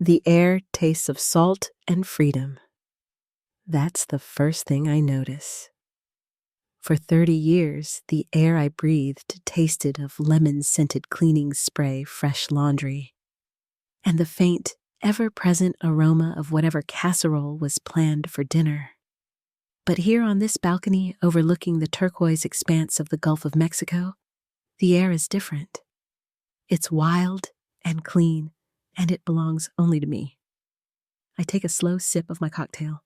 The air tastes of salt and freedom. That's the first thing I notice. For 30 years, the air I breathed tasted of lemon-scented cleaning spray, fresh laundry, and the faint, ever-present aroma of whatever casserole was planned for dinner. But here on this balcony overlooking the turquoise expanse of the Gulf of Mexico, the air is different. It's wild and clean, and it belongs only to me. I take a slow sip of my cocktail.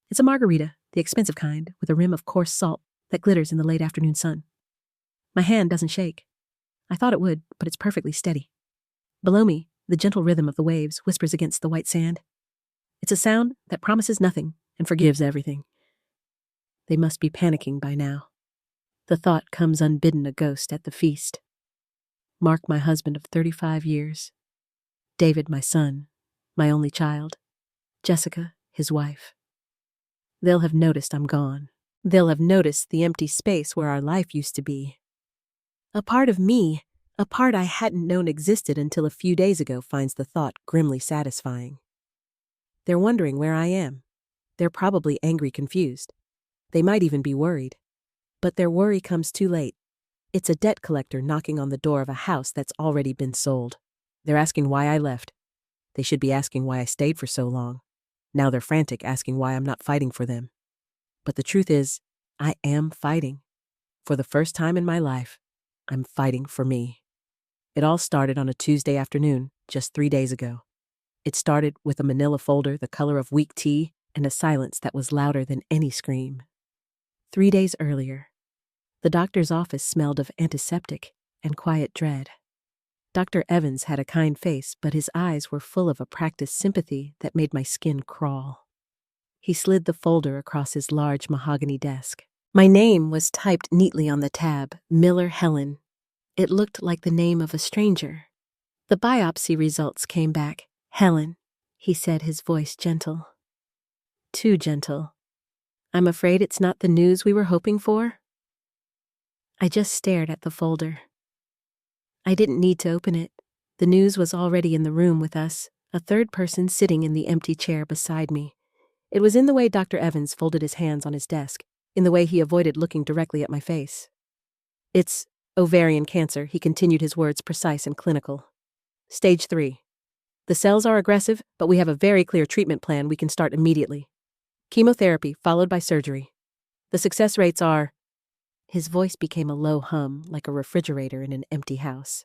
It's a margarita, the expensive kind, with a rim of coarse salt that glitters in the late afternoon sun. My hand doesn't shake. I thought it would, but it's perfectly steady. Below me, the gentle rhythm of the waves whispers against the white sand. It's a sound that promises nothing and forgives everything. They must be panicking by now. The thought comes unbidden a ghost at the feast. Mark, my husband of 35 years. David, my son, my only child. Jessica, his wife. They'll have noticed I'm gone. They'll have noticed the empty space where our life used to be. A part of me, a part I hadn't known existed until a few days ago, finds the thought grimly satisfying. They're wondering where I am. They're probably angry, confused. They might even be worried. But their worry comes too late. It's a debt collector knocking on the door of a house that's already been sold. They're asking why I left. They should be asking why I stayed for so long. Now they're frantic, asking why I'm not fighting for them. But the truth is, I am fighting. For the first time in my life, I'm fighting for me. It all started on a Tuesday afternoon, just 3 days ago. It started with a manila folder the color of weak tea and a silence that was louder than any scream. 3 days earlier, the doctor's office smelled of antiseptic and quiet dread. Dr. Evans had a kind face, but his eyes were full of a practiced sympathy that made my skin crawl. He slid the folder across his large mahogany desk. My name was typed neatly on the tab, Miller Helen. It looked like the name of a stranger. The biopsy results came back. Helen, he said, his voice gentle. Too gentle. I'm afraid it's not the news we were hoping for. I just stared at the folder. I didn't need to open it. The news was already in the room with us, a third person sitting in the empty chair beside me. It was in the way Dr. Evans folded his hands on his desk, in the way he avoided looking directly at my face. It's ovarian cancer, he continued, his words precise and clinical. Stage 3. The cells are aggressive, but we have a very clear treatment plan we can start immediately. Chemotherapy followed by surgery. The success rates are... His voice became a low hum, like a refrigerator in an empty house.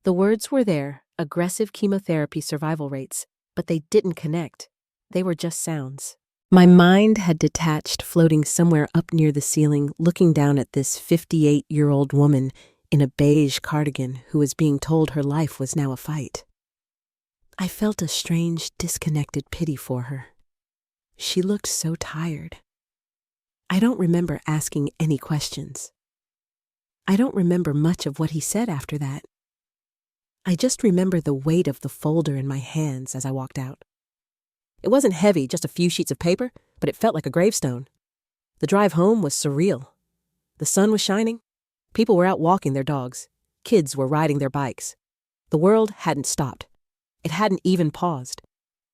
The words were there, aggressive chemotherapy survival rates, but they didn't connect. They were just sounds. My mind had detached, floating somewhere up near the ceiling, looking down at this 58-year-old woman in a beige cardigan who was being told her life was now a fight. I felt a strange, disconnected pity for her. She looked so tired. I don't remember asking any questions. I don't remember much of what he said after that. I just remember the weight of the folder in my hands as I walked out. It wasn't heavy, just a few sheets of paper, but it felt like a gravestone. The drive home was surreal. The sun was shining. People were out walking their dogs. Kids were riding their bikes. The world hadn't stopped. It hadn't even paused.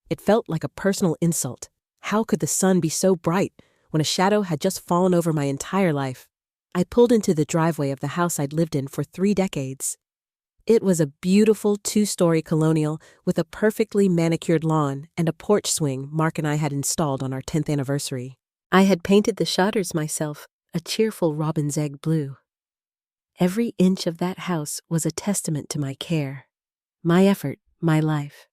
It felt like a personal insult. How could the sun be so bright when a shadow had just fallen over my entire life? I pulled into the driveway of the house I'd lived in for 3 decades. It was a beautiful 2-story colonial with a perfectly manicured lawn and a porch swing Mark and I had installed on our 10th anniversary. I had painted the shutters myself, a cheerful robin's egg blue. Every inch of that house was a testament to my care, my effort, my life.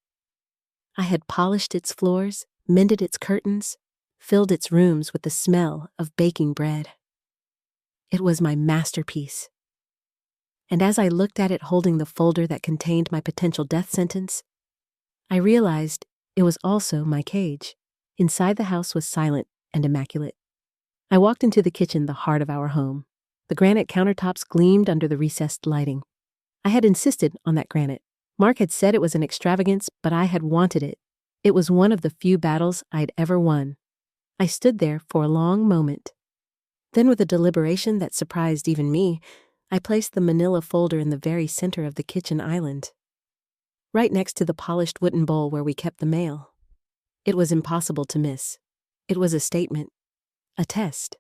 I had polished its floors, mended its curtains, filled its rooms with the smell of baking bread. It was my masterpiece. And as I looked at it holding the folder that contained my potential death sentence, I realized it was also my cage. Inside the house was silent and immaculate. I walked into the kitchen, the heart of our home. The granite countertops gleamed under the recessed lighting. I had insisted on that granite. Mark had said it was an extravagance, but I had wanted it. It was one of the few battles I'd ever won. I stood there for a long moment. Then, with a deliberation that surprised even me, I placed the manila folder in the very center of the kitchen island. right next to the polished wooden bowl where we kept the mail. It was impossible to miss. It was a statement, a test.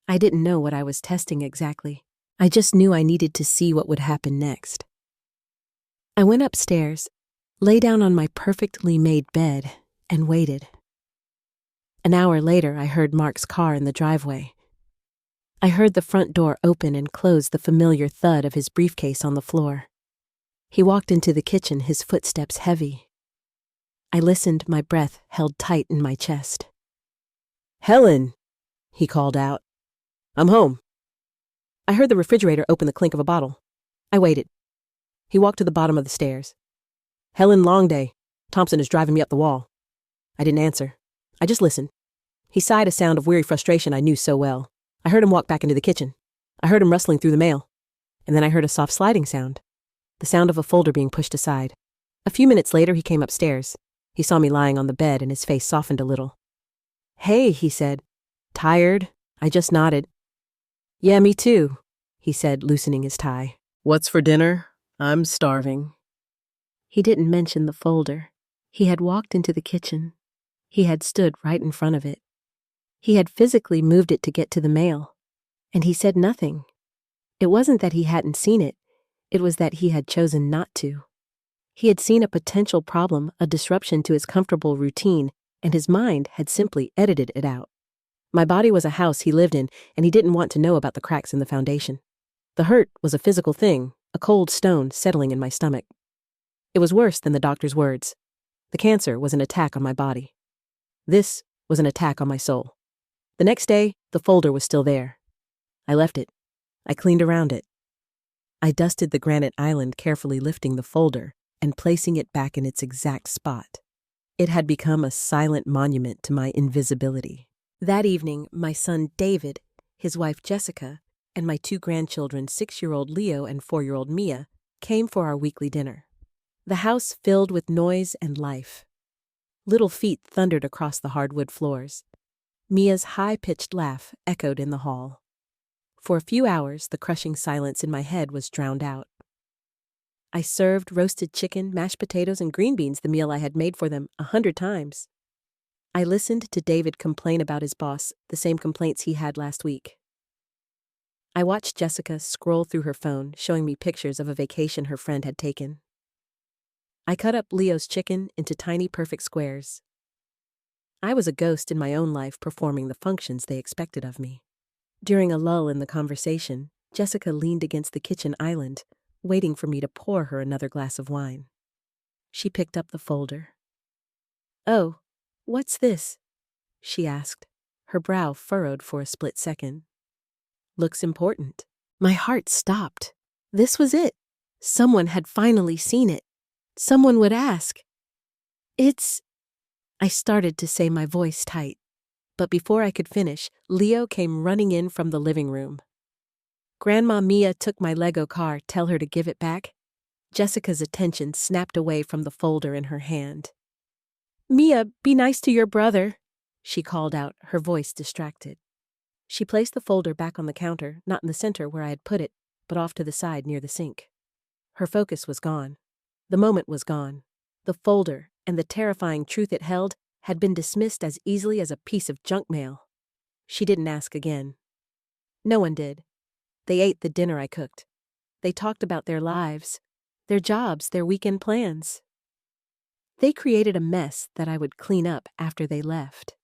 I didn't know what I was testing exactly. I just knew I needed to see what would happen next. I went upstairs, lay down on my perfectly made bed, and waited. An hour later, I heard Mark's car in the driveway. I heard the front door open and close, the familiar thud of his briefcase on the floor. He walked into the kitchen, his footsteps heavy. I listened, my breath held tight in my chest. "Helen," he called out. "I'm home." I heard the refrigerator open the clink of a bottle. I waited. He walked to the bottom of the stairs. "Helen, long day. Thompson is driving me up the wall." I didn't answer. I just listened. He sighed, a sound of weary frustration I knew so well. I heard him walk back into the kitchen. I heard him rustling through the mail. And then I heard a soft sliding sound. The sound of a folder being pushed aside. A few minutes later, he came upstairs. He saw me lying on the bed and his face softened a little. "Hey," he said. "Tired?" I just nodded. "Yeah, me too," he said, loosening his tie. "What's for dinner? I'm starving." He didn't mention the folder. He had walked into the kitchen. He had stood right in front of it. He had physically moved it to get to the mail. And he said nothing. It wasn't that he hadn't seen it. It was that he had chosen not to. He had seen a potential problem, a disruption to his comfortable routine, and his mind had simply edited it out. My body was a house he lived in, and he didn't want to know about the cracks in the foundation. The hurt was a physical thing, a cold stone settling in my stomach. It was worse than the doctor's words. The cancer was an attack on my body. This was an attack on my soul. The next day, the folder was still there. I left it. I cleaned around it. I dusted the granite island, carefully lifting the folder and placing it back in its exact spot. It had become a silent monument to my invisibility. That evening, my son David, his wife Jessica, and my 2 grandchildren, 6-year-old Leo and 4-year-old Mia, came for our weekly dinner. The house filled with noise and life. Little feet thundered across the hardwood floors. Mia's high-pitched laugh echoed in the hall. For a few hours, the crushing silence in my head was drowned out. I served roasted chicken, mashed potatoes, and green beans, the meal I had made for them 100 times. I listened to David complain about his boss, the same complaints he had last week. I watched Jessica scroll through her phone, showing me pictures of a vacation her friend had taken. I cut up Leo's chicken into tiny perfect squares. I was a ghost in my own life, performing the functions they expected of me. During a lull in the conversation, Jessica leaned against the kitchen island, waiting for me to pour her another glass of wine. She picked up the folder. "Oh, what's this?" she asked, her brow furrowed for a split second. "Looks important." My heart stopped. This was it. Someone had finally seen it. Someone would ask. "It's—" I started to say, my voice tight. But before I could finish, Leo came running in from the living room. "Grandma Mia took my Lego car. Tell her to give it back." Jessica's attention snapped away from the folder in her hand. "Mia, be nice to your brother," she called out, her voice distracted. She placed the folder back on the counter, not in the center where I had put it, but off to the side near the sink. Her focus was gone. The moment was gone. The folder and the terrifying truth it held had been dismissed as easily as a piece of junk mail. She didn't ask again. No one did. They ate the dinner I cooked. They talked about their lives, their jobs, their weekend plans. They created a mess that I would clean up after they left.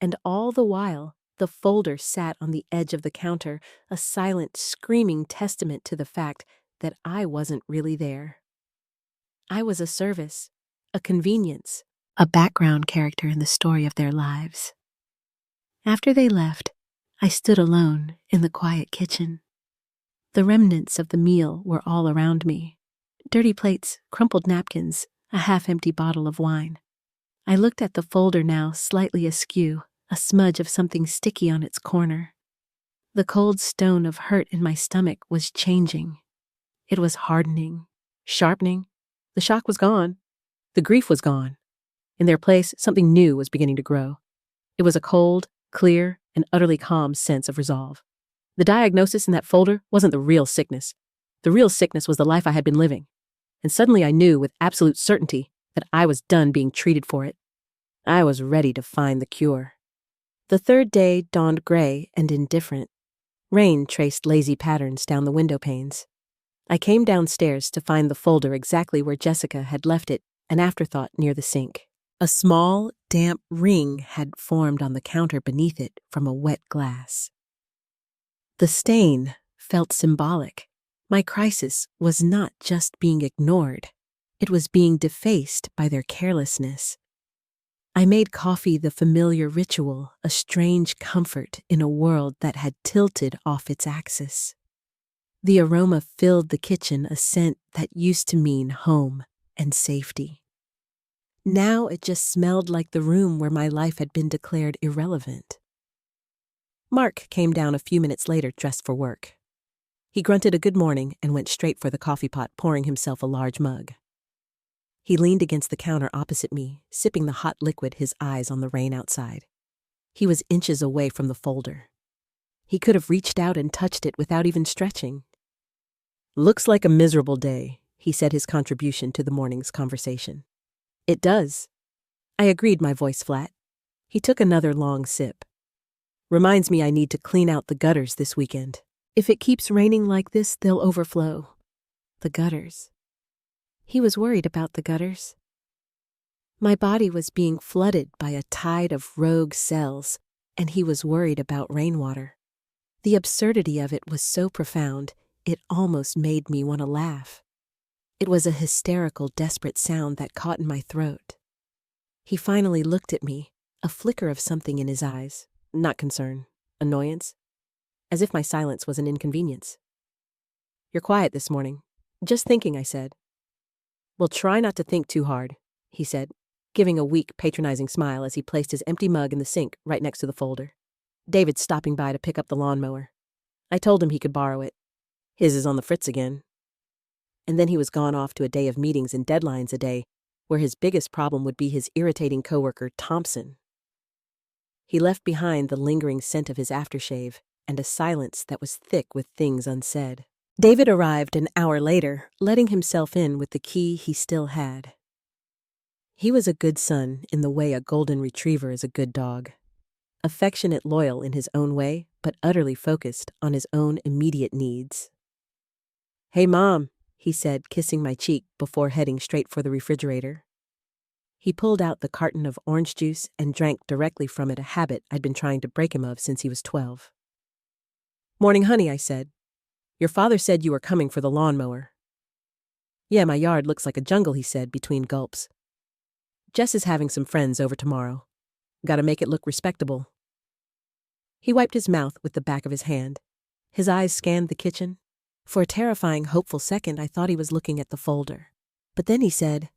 And all the while, the folder sat on the edge of the counter, a silent, screaming testament to the fact that I wasn't really there. I was a service, a convenience, a background character in the story of their lives. After they left, I stood alone in the quiet kitchen. The remnants of the meal were all around me. Dirty plates, crumpled napkins, a half-empty bottle of wine. I looked at the folder now, slightly askew, a smudge of something sticky on its corner. The cold stone of hurt in my stomach was changing. It was hardening, sharpening. The shock was gone. The grief was gone. In their place, something new was beginning to grow. It was a cold, clear, and utterly calm sense of resolve. The diagnosis in that folder wasn't the real sickness. The real sickness was the life I had been living. and suddenly I knew with absolute certainty that I was done being treated for it. I was ready to find the cure. The third day dawned gray and indifferent. Rain traced lazy patterns down the window panes. I came downstairs to find the folder exactly where Jessica had left it, an afterthought near the sink. A small, damp ring had formed on the counter beneath it from a wet glass. The stain felt symbolic. My crisis was not just being ignored. It was being defaced by their carelessness. I made coffee the familiar ritual, a strange comfort in a world that had tilted off its axis. The aroma filled the kitchen, a scent that used to mean home and safety. Now it just smelled like the room where my life had been declared irrelevant. Mark came down a few minutes later dressed for work. He grunted a good morning and went straight for the coffee pot, pouring himself a large mug. He leaned against the counter opposite me, sipping the hot liquid, his eyes on the rain outside. He was inches away from the folder. He could have reached out and touched it without even stretching. "Looks like a miserable day," he said, his contribution to the morning's conversation. "It does." I agreed, my voice flat. He took another long sip. "Reminds me I need to clean out the gutters this weekend. If it keeps raining like this, they'll overflow." The gutters. He was worried about the gutters. My body was being flooded by a tide of rogue cells, and he was worried about rainwater. The absurdity of it was so profound, it almost made me want to laugh. It was a hysterical, desperate sound that caught in my throat. He finally looked at me, a flicker of something in his eyes. Not concern, annoyance. As if my silence was an inconvenience. "You're quiet this morning." "Just thinking," I said. "Well, try not to think too hard," he said, giving a weak, patronizing smile as he placed his empty mug in the sink right next to the folder. "David's stopping by to pick up the lawnmower. I told him he could borrow it. His is on the fritz again." And then he was gone off to a day of meetings and deadlines a day, where his biggest problem would be his irritating coworker, Thompson. He left behind the lingering scent of his aftershave and a silence that was thick with things unsaid. David arrived an hour later, letting himself in with the key he still had. He was a good son in the way a golden retriever is a good dog. Affectionate, loyal in his own way, but utterly focused on his own immediate needs. "Hey, Mom," he said, kissing my cheek before heading straight for the refrigerator. He pulled out the carton of orange juice and drank directly from it, a habit I'd been trying to break him of since he was 12. "Morning, honey," I said. "Your father said you were coming for the lawnmower." "Yeah, my yard looks like a jungle," he said between gulps. "Jess is having some friends over tomorrow. Gotta make it look respectable." He wiped his mouth with the back of his hand. His eyes scanned the kitchen. For a terrifying, hopeful second, I thought he was looking at the folder. But then he said,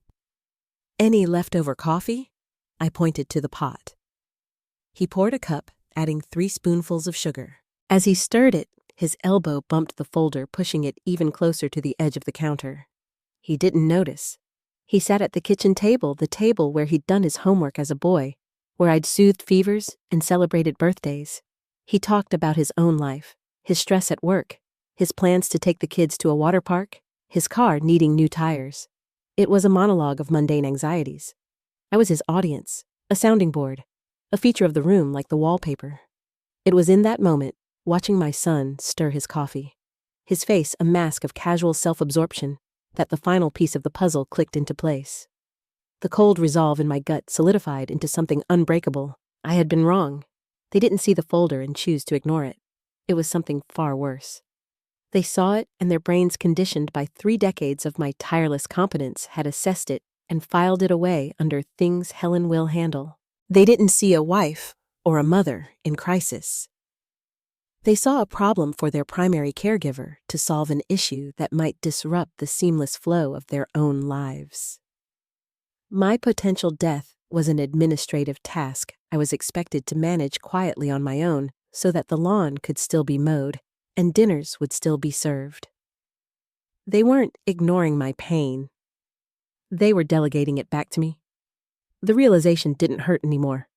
"Any leftover coffee?" I pointed to the pot. He poured a cup, adding 3 spoonfuls of sugar. As he stirred it, his elbow bumped the folder, pushing it even closer to the edge of the counter. He didn't notice. He sat at the kitchen table, the table where he'd done his homework as a boy, where I'd soothed fevers and celebrated birthdays. He talked about his own life, his stress at work, his plans to take the kids to a water park, his car needing new tires. It was a monologue of mundane anxieties. I was his audience, a sounding board, a feature of the room like the wallpaper. It was in that moment, watching my son stir his coffee, his face a mask of casual self-absorption, that the final piece of the puzzle clicked into place. The cold resolve in my gut solidified into something unbreakable. I had been wrong. They didn't see the folder and choose to ignore it. It was something far worse. They saw it, and their brains, conditioned by 3 decades of my tireless competence, had assessed it and filed it away under things Helen will handle. They didn't see a wife or a mother in crisis. They saw a problem for their primary caregiver to solve an issue that might disrupt the seamless flow of their own lives. My potential death was an administrative task I was expected to manage quietly on my own so that the lawn could still be mowed and dinners would still be served. They weren't ignoring my pain. They were delegating it back to me. The realization didn't hurt anymore.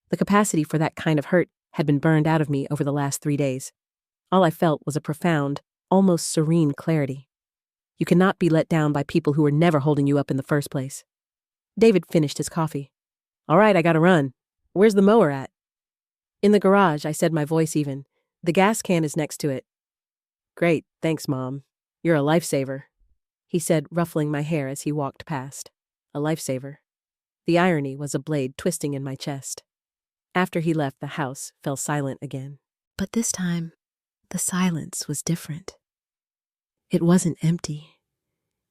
The capacity for that kind of hurt had been burned out of me over the last 3 days. All I felt was a profound, almost serene clarity. You cannot be let down by people who were never holding you up in the first place. David finished his coffee. All right, I gotta run. Where's the mower at? In the garage, I said, my voice even. The gas can is next to it. Great, thanks, Mom. You're a lifesaver, he said, ruffling my hair as he walked past. A lifesaver. The irony was a blade twisting in my chest. After he left, the house fell silent again. But this time, the silence was different. It wasn't empty.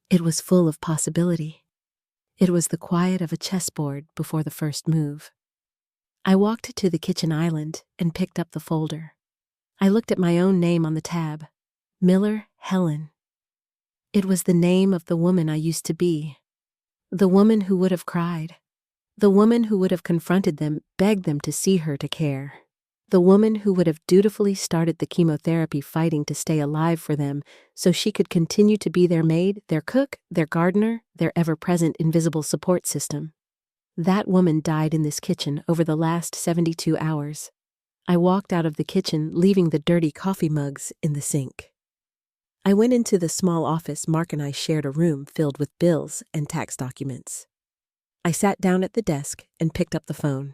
It was full of possibility. It was the quiet of a chessboard before the first move. I walked to the kitchen island and picked up the folder. I looked at my own name on the tab. Miller Helen. It was the name of the woman I used to be. The woman who would have cried. The woman who would have confronted them, begged them to see her to care. The woman who would have dutifully started the chemotherapy fighting to stay alive for them so she could continue to be their maid, their cook, their gardener, their ever-present invisible support system. That woman died in this kitchen over the last 72 hours. I walked out of the kitchen, leaving the dirty coffee mugs in the sink. I went into the small office. Mark and I shared a room filled with bills and tax documents. I sat down at the desk and picked up the phone.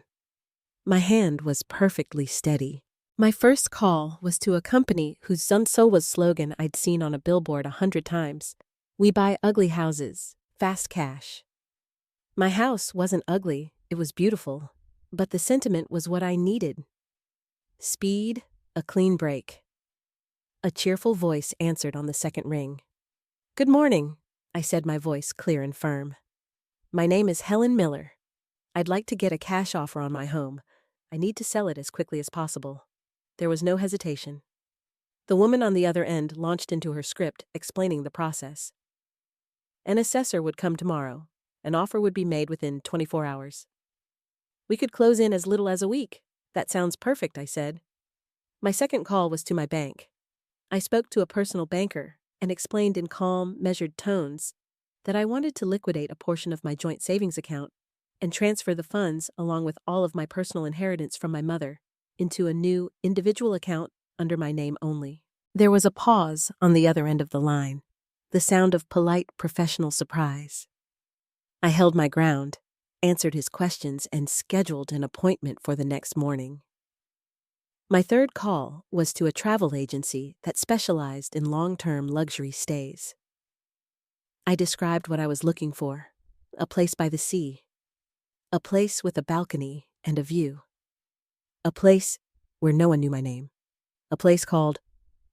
My hand was perfectly steady. My first call was to a company whose Sunsowa's slogan I'd seen on a billboard 100 times. We buy ugly houses, fast cash. My house wasn't ugly, it was beautiful, but the sentiment was what I needed. Speed, a clean break. A cheerful voice answered on the second ring. Good morning, I said, my voice clear and firm. My name is Helen Miller. I'd like to get a cash offer on my home. I need to sell it as quickly as possible. There was no hesitation. The woman on the other end launched into her script, explaining the process. An assessor would come tomorrow. An offer would be made within 24 hours. We could close in as little as a week. That sounds perfect, I said. My second call was to my bank. I spoke to a personal banker and explained in calm, measured tones that I wanted to liquidate a portion of my joint savings account and transfer the funds, along with all of my personal inheritance from my mother, into a new, individual account under my name only. There was a pause on the other end of the line, the sound of polite, professional surprise. I held my ground, answered his questions, and scheduled an appointment for the next morning. My third call was to a travel agency that specialized in long-term luxury stays. I described what I was looking for: a place by the sea, a place with a balcony and a view, a place where no one knew my name, a place called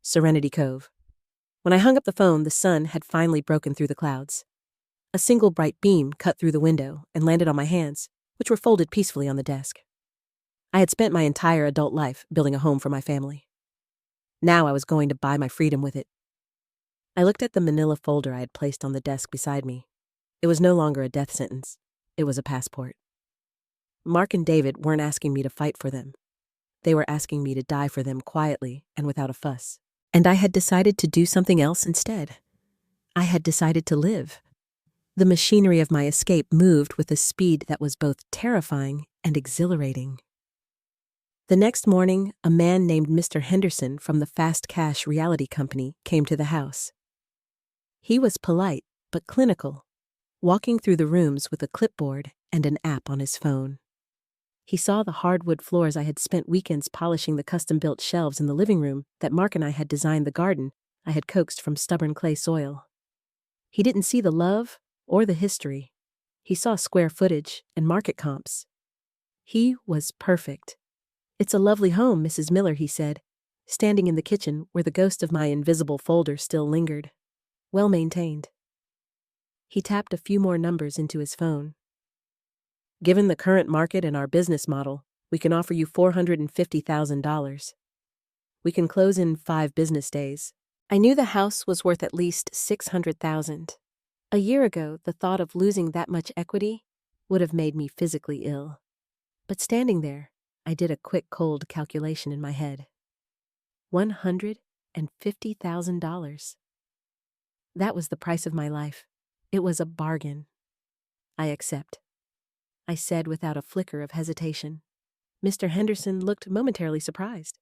Serenity Cove. When I hung up the phone, the sun had finally broken through the clouds. A single bright beam cut through the window and landed on my hands, which were folded peacefully on the desk. I had spent my entire adult life building a home for my family. Now I was going to buy my freedom with it. I looked at the manila folder I had placed on the desk beside me. It was no longer a death sentence. It was a passport. Mark and David weren't asking me to fight for them. They were asking me to die for them quietly and without a fuss. And I had decided to do something else instead. I had decided to live. The machinery of my escape moved with a speed that was both terrifying and exhilarating. The next morning, a man named Mr. Henderson from the Fast Cash Reality Company came to the house. He was polite but clinical, walking through the rooms with a clipboard and an app on his phone. He saw the hardwood floors I had spent weekends polishing, the custom-built shelves in the living room that Mark and I had designed, the garden I had coaxed from stubborn clay soil. He didn't see the love or the history. He saw square footage and market comps. He was perfect. It's a lovely home, Mrs. Miller, he said, standing in the kitchen where the ghost of my invisible folder still lingered. Well maintained. He tapped a few more numbers into his phone. Given the current market and our business model, we can offer you $450,000. We can close in 5 business days. I knew the house was worth at least $600,000. A year ago, the thought of losing that much equity would have made me physically ill. But standing there, I did a quick, cold calculation in my head. $150,000. That was the price of my life. It was a bargain. I accept, I said without a flicker of hesitation. Mr. Henderson looked momentarily surprised.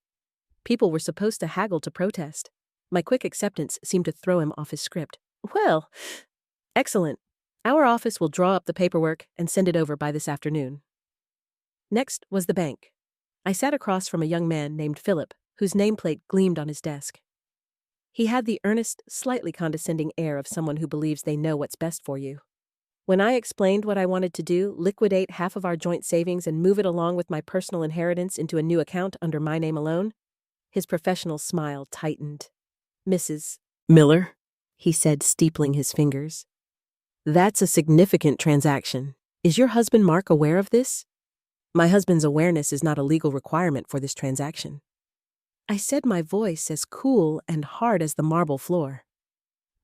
People were supposed to haggle to protest. My quick acceptance seemed to throw him off his script. Well, excellent. Our office will draw up the paperwork and send it over by this afternoon. Next was the bank. I sat across from a young man named Philip, whose nameplate gleamed on his desk. He had the earnest, slightly condescending air of someone who believes they know what's best for you. When I explained what I wanted to do, liquidate half of our joint savings and move it along with my personal inheritance into a new account under my name alone, his professional smile tightened. "Mrs. Miller," he said, steepling his fingers. "That's a significant transaction. Is your husband Mark aware of this?" "My husband's awareness is not a legal requirement for this transaction." I said, my voice as cool and hard as the marble floor.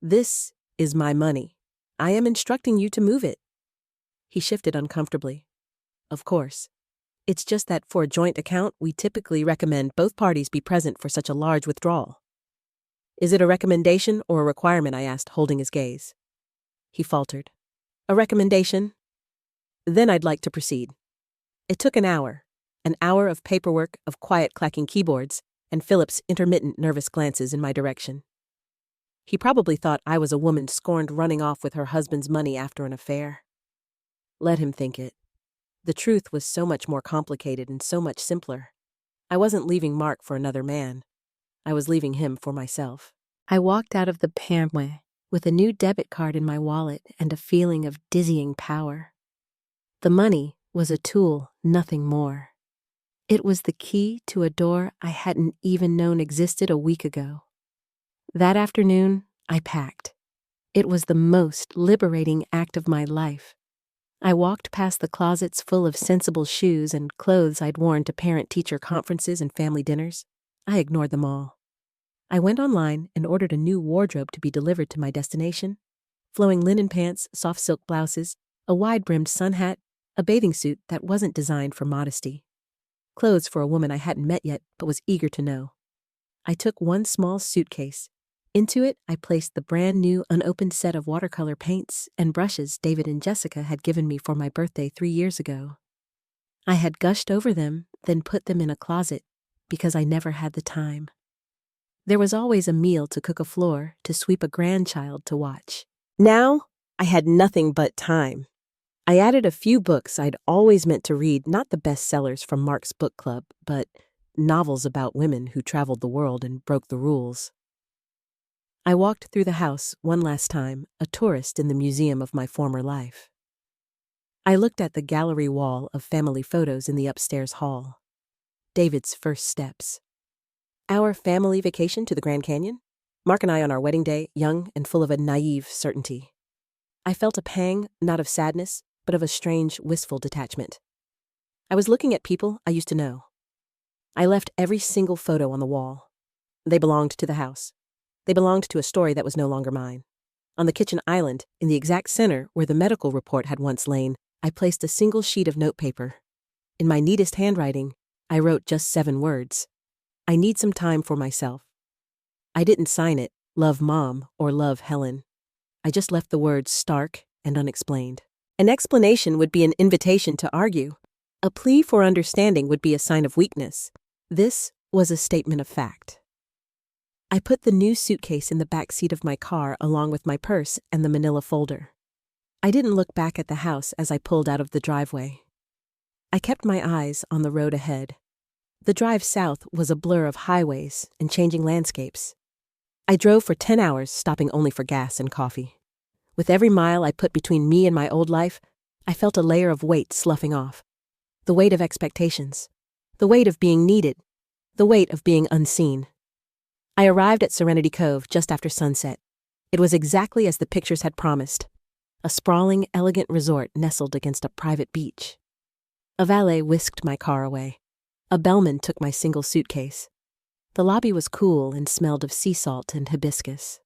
"This is my money. I am instructing you to move it." He shifted uncomfortably. "Of course. It's just that for a joint account, we typically recommend both parties be present for such a large withdrawal." "Is it a recommendation or a requirement?" I asked, holding his gaze. He faltered. "A recommendation." "Then I'd like to proceed." It took an hour of paperwork, of quiet clacking keyboards, and Philip's intermittent nervous glances in my direction. He probably thought I was a woman scorned running off with her husband's money after an affair. Let him think it. The truth was so much more complicated and so much simpler. I wasn't leaving Mark for another man. I was leaving him for myself. I walked out of the permit with a new debit card in my wallet and a feeling of dizzying power. The money was a tool, nothing more. It was the key to a door I hadn't even known existed a week ago. That afternoon, I packed. It was the most liberating act of my life. I walked past the closets full of sensible shoes and clothes I'd worn to parent-teacher conferences and family dinners. I ignored them all. I went online and ordered a new wardrobe to be delivered to my destination. Flowing linen pants, soft silk blouses, a wide-brimmed sun hat, a bathing suit that wasn't designed for modesty. Clothes for a woman I hadn't met yet but was eager to know. I took one small suitcase. Into it, I placed the brand new unopened set of watercolor paints and brushes David and Jessica had given me for my birthday 3 years ago. I had gushed over them, then put them in a closet because I never had the time. There was always a meal to cook, a floor to sweep, a grandchild to watch. Now, I had nothing but time. I added a few books I'd always meant to read, not the bestsellers from Mark's book club, but novels about women who traveled the world and broke the rules. I walked through the house one last time, a tourist in the museum of my former life. I looked at the gallery wall of family photos in the upstairs hall. David's first steps. Our family vacation to the Grand Canyon. Mark and I on our wedding day, young and full of a naive certainty. I felt a pang, not of sadness, but of a strange, wistful detachment. I was looking at people I used to know. I left every single photo on the wall. They belonged to the house. They belonged to a story that was no longer mine. On the kitchen island, in the exact center where the medical report had once lain, I placed a single sheet of notepaper. In my neatest handwriting, I wrote just 7 words. I need some time for myself. I didn't sign it, "Love Mom" or "Love Helen." I just left the words stark and unexplained. An explanation would be an invitation to argue. A plea for understanding would be a sign of weakness. This was a statement of fact. I put the new suitcase in the back seat of my car along with my purse and the manila folder. I didn't look back at the house as I pulled out of the driveway. I kept my eyes on the road ahead. The drive south was a blur of highways and changing landscapes. I drove for 10 hours, stopping only for gas and coffee. With every mile I put between me and my old life, I felt a layer of weight sloughing off. The weight of expectations. The weight of being needed. The weight of being unseen. I arrived at Serenity Cove just after sunset. It was exactly as the pictures had promised. A sprawling, elegant resort nestled against a private beach. A valet whisked my car away. A bellman took my single suitcase. The lobby was cool and smelled of sea salt and hibiscus.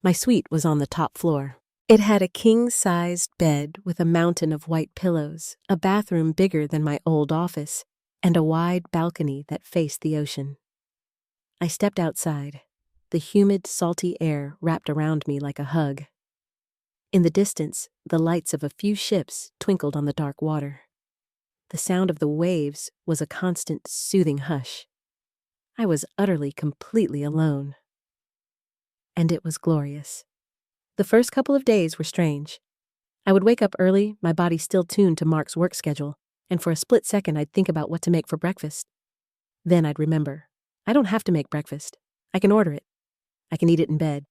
My suite was on the top floor. It had a king-sized bed with a mountain of white pillows, a bathroom bigger than my old office, and a wide balcony that faced the ocean. I stepped outside. The humid, salty air wrapped around me like a hug. In the distance, the lights of a few ships twinkled on the dark water. The sound of the waves was a constant, soothing hush. I was utterly, completely alone. And it was glorious. The first couple of days were strange. I would wake up early, my body still tuned to Mark's work schedule, and for a split second I'd think about what to make for breakfast. Then I'd remember, I don't have to make breakfast. I can order it. I can eat it in bed.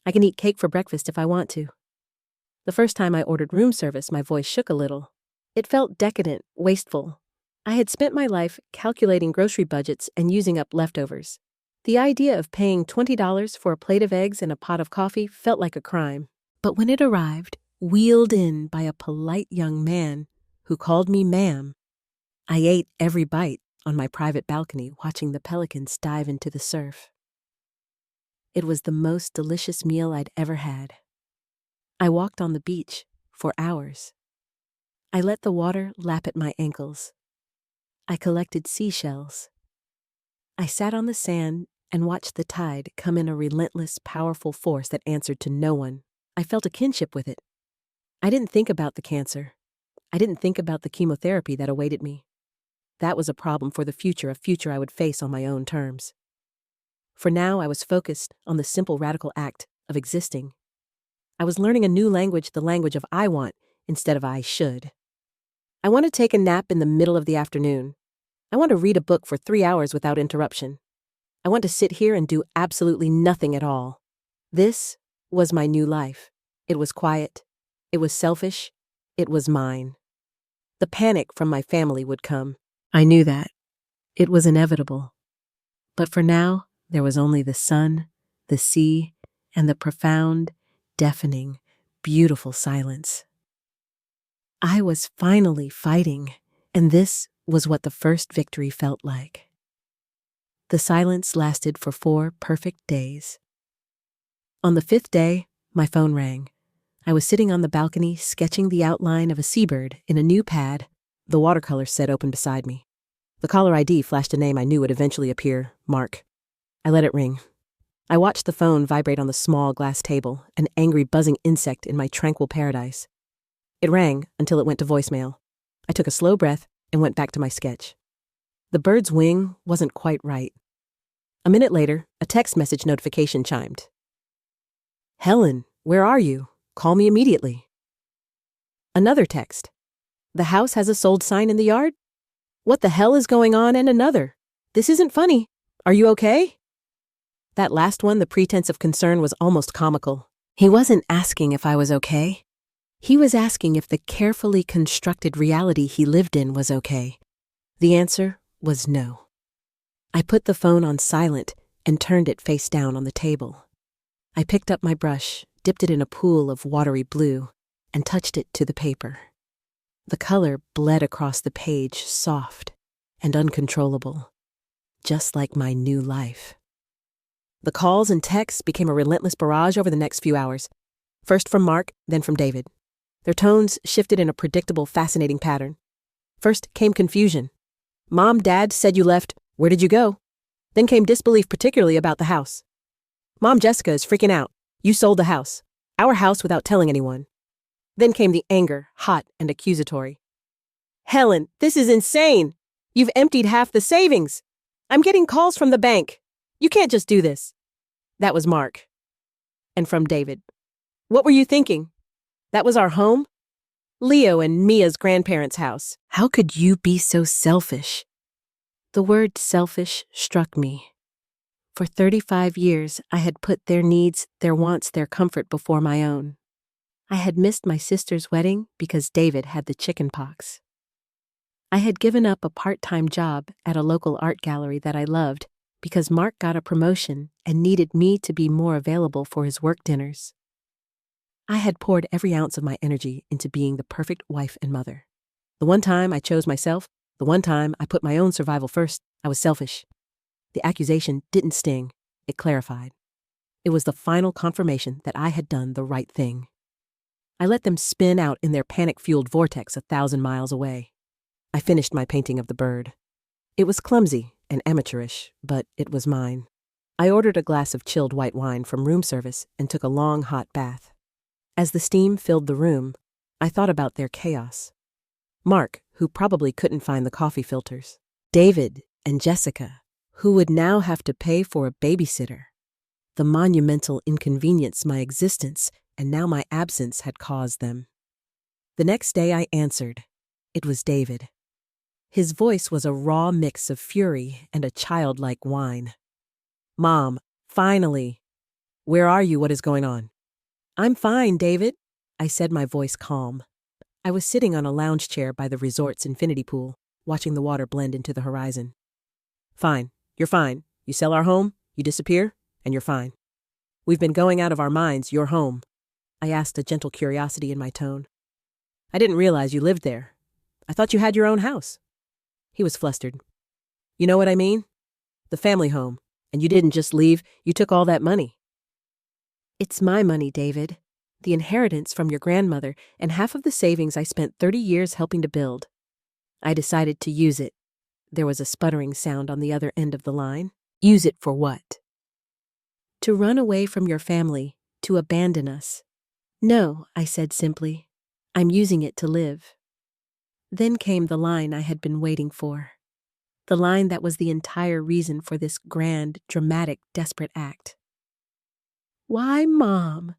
I can eat cake for breakfast if I want to. The first time I ordered room service, my voice shook a little. It felt decadent, wasteful. I had spent my life calculating grocery budgets and using up leftovers. The idea of paying $20 for a plate of eggs and a pot of coffee felt like a crime. But when it arrived, wheeled in by a polite young man who called me ma'am, I ate every bite on my private balcony watching the pelicans dive into the surf. It was the most delicious meal I'd ever had. I walked on the beach for hours. I let the water lap at my ankles. I collected seashells. I sat on the sand and watched the tide come in a relentless, powerful force that answered to no one. I felt a kinship with it. I didn't think about the cancer. I didn't think about the chemotherapy that awaited me. That was a problem for the future, a future I would face on my own terms. For now, I was focused on the simple, radical act of existing. I was learning a new language, the language of I want instead of I should. I want to take a nap in the middle of the afternoon. I want to read a book for 3 hours without interruption. I want to sit here and do absolutely nothing at all. This was my new life. It was quiet. It was selfish. It was mine. The panic from my family would come. I knew that. It was inevitable. But for now, there was only the sun, the sea, and the profound, deafening, beautiful silence. I was finally fighting, and this was what the first victory felt like. The silence lasted for 4 perfect days. On the 5th day, my phone rang. I was sitting on the balcony sketching the outline of a seabird in a new pad, the watercolor set open beside me. The caller ID flashed a name I knew would eventually appear, Mark. I let it ring. I watched the phone vibrate on the small glass table, an angry buzzing insect in my tranquil paradise. It rang until it went to voicemail. I took a slow breath and went back to my sketch. The bird's wing wasn't quite right. A minute later, a text message notification chimed. Helen, where are you? Call me immediately. Another text. The house has a sold sign in the yard? What the hell is going on? And another. This isn't funny. Are you okay? That last one, the pretense of concern, was almost comical. He wasn't asking if I was okay. He was asking if the carefully constructed reality he lived in was okay. The answer was no. I put the phone on silent and turned it face down on the table. I picked up my brush, dipped it in a pool of watery blue, and touched it to the paper. The color bled across the page, soft and uncontrollable, just like my new life. The calls and texts became a relentless barrage over the next few hours, first from Mark, then from David. Their tones shifted in a predictable, fascinating pattern. First came confusion. Mom, Dad said you left. Where did you go? Then came disbelief, particularly about the house. Mom, Jessica is freaking out. You sold the house. Our house without telling anyone. Then came the anger, hot and accusatory. Helen, this is insane. You've emptied half the savings. I'm getting calls from the bank. You can't just do this. That was Mark. And from David. What were you thinking? That was our home? Leo and Mia's grandparents' house. How could you be so selfish? The word selfish struck me. For 35 years, I had put their needs, their wants, their comfort before my own. I had missed my sister's wedding because David had the chicken pox. I had given up a part-time job at a local art gallery that I loved because Mark got a promotion and needed me to be more available for his work dinners. I had poured every ounce of my energy into being the perfect wife and mother. The one time I chose myself, the one time I put my own survival first, I was selfish. The accusation didn't sting, it clarified. It was the final confirmation that I had done the right thing. I let them spin out in their panic-fueled vortex 1,000 miles away. I finished my painting of the bird. It was clumsy and amateurish, but it was mine. I ordered a glass of chilled white wine from room service and took a long, hot bath. As the steam filled the room, I thought about their chaos. Mark, who probably couldn't find the coffee filters. David and Jessica, who would now have to pay for a babysitter. The monumental inconvenience my existence and now my absence had caused them. The next day I answered. It was David. His voice was a raw mix of fury and a childlike whine. "Mom, finally! Where are you? What is going on?" "I'm fine, David," I said, my voice calm. I was sitting on a lounge chair by the resort's infinity pool, watching the water blend into the horizon. "Fine. You're fine. You sell our home, you disappear, and you're fine. We've been going out of our minds. You're home." I asked, a gentle curiosity in my tone. "I didn't realize you lived there. I thought you had your own house." He was flustered. "You know what I mean? The family home. And you didn't just leave, you took all that money." "It's my money, David. The inheritance from your grandmother and half of the savings I spent 30 years helping to build. I decided to use it." There was a sputtering sound on the other end of the line. "Use it for what?" "To run away from your family, to abandon us." "No," I said simply. "I'm using it to live." Then came the line I had been waiting for. The line that was the entire reason for this grand, dramatic, desperate act. "Why, Mom?"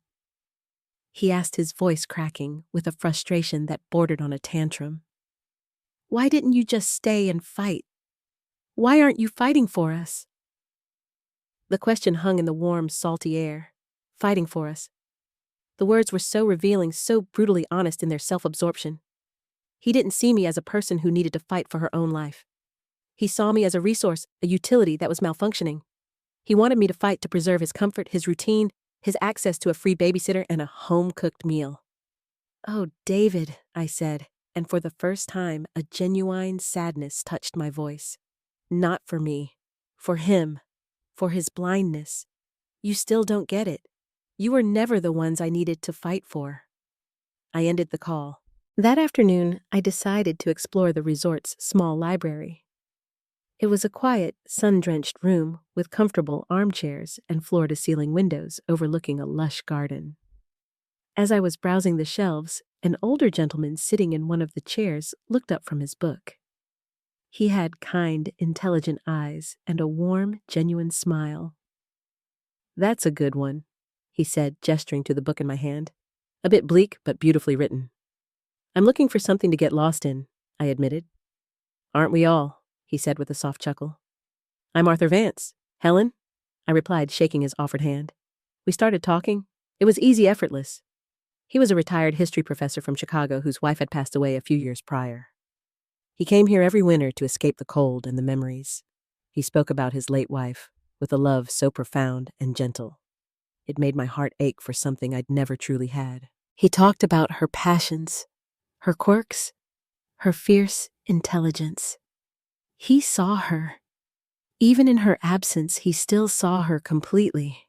he asked, his voice cracking with a frustration that bordered on a tantrum. "Why didn't you just stay and fight? Why aren't you fighting for us?" The question hung in the warm, salty air. Fighting for us. The words were so revealing, so brutally honest in their self-absorption. He didn't see me as a person who needed to fight for her own life. He saw me as a resource, a utility that was malfunctioning. He wanted me to fight to preserve his comfort, his routine, his access to a free babysitter and a home-cooked meal. "Oh, David," I said, and for the first time, a genuine sadness touched my voice. "Not for me. For him. For his blindness. You still don't get it. You were never the ones I needed to fight for." I ended the call. That afternoon, I decided to explore the resort's small library. It was a quiet, sun-drenched room with comfortable armchairs and floor-to-ceiling windows overlooking a lush garden. As I was browsing the shelves, an older gentleman sitting in one of the chairs looked up from his book. He had kind, intelligent eyes and a warm, genuine smile. "That's a good one," he said, gesturing to the book in my hand. "A bit bleak, but beautifully written." "I'm looking for something to get lost in," I admitted. "Aren't we all?" he said with a soft chuckle. "I'm Arthur Vance. Helen?" I replied, shaking his offered hand. We started talking. It was easy, effortless. He was a retired history professor from Chicago whose wife had passed away a few years prior. He came here every winter to escape the cold and the memories. He spoke about his late wife with a love so profound and gentle. It made my heart ache for something I'd never truly had. He talked about her passions, her quirks, her fierce intelligence. He saw her. Even in her absence, he still saw her completely.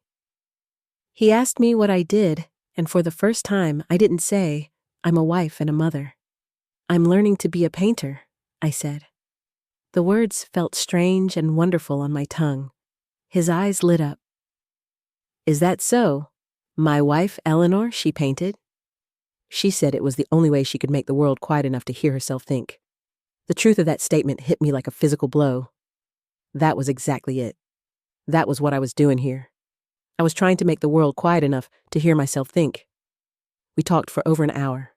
He asked me what I did, and for the first time, I didn't say, "I'm a wife and a mother." "I'm learning to be a painter," I said. The words felt strange and wonderful on my tongue. His eyes lit up. "Is that so? My wife, Eleanor, she painted?" She said it was the only way she could make the world quiet enough to hear herself think. The truth of that statement hit me like a physical blow. That was exactly it. That was what I was doing here. I was trying to make the world quiet enough to hear myself think. We talked for over an hour.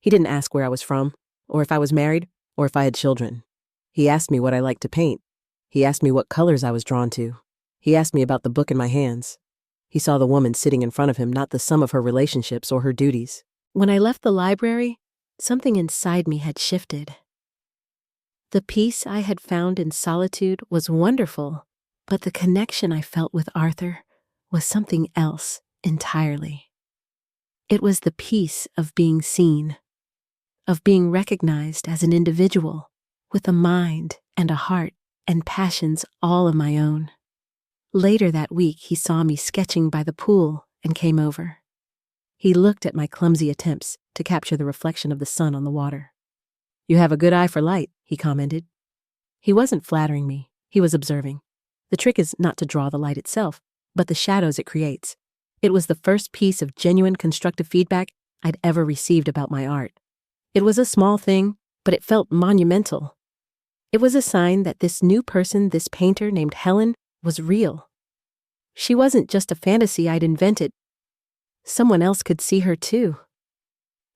He didn't ask where I was from, or if I was married, or if I had children. He asked me what I liked to paint. He asked me what colors I was drawn to. He asked me about the book in my hands. He saw the woman sitting in front of him, not the sum of her relationships or her duties. When I left the library, something inside me had shifted. The peace I had found in solitude was wonderful, but the connection I felt with Arthur was something else entirely. It was the peace of being seen, of being recognized as an individual with a mind and a heart and passions all of my own. Later that week, he saw me sketching by the pool and came over. He looked at my clumsy attempts to capture the reflection of the sun on the water. "You have a good eye for light," he commented. He wasn't flattering me, he was observing. The trick is not to draw the light itself, but the shadows it creates. It was the first piece of genuine constructive feedback I'd ever received about my art. It was a small thing, but it felt monumental. It was a sign that this new person, this painter named Helen, was real. She wasn't just a fantasy I'd invented. Someone else could see her too.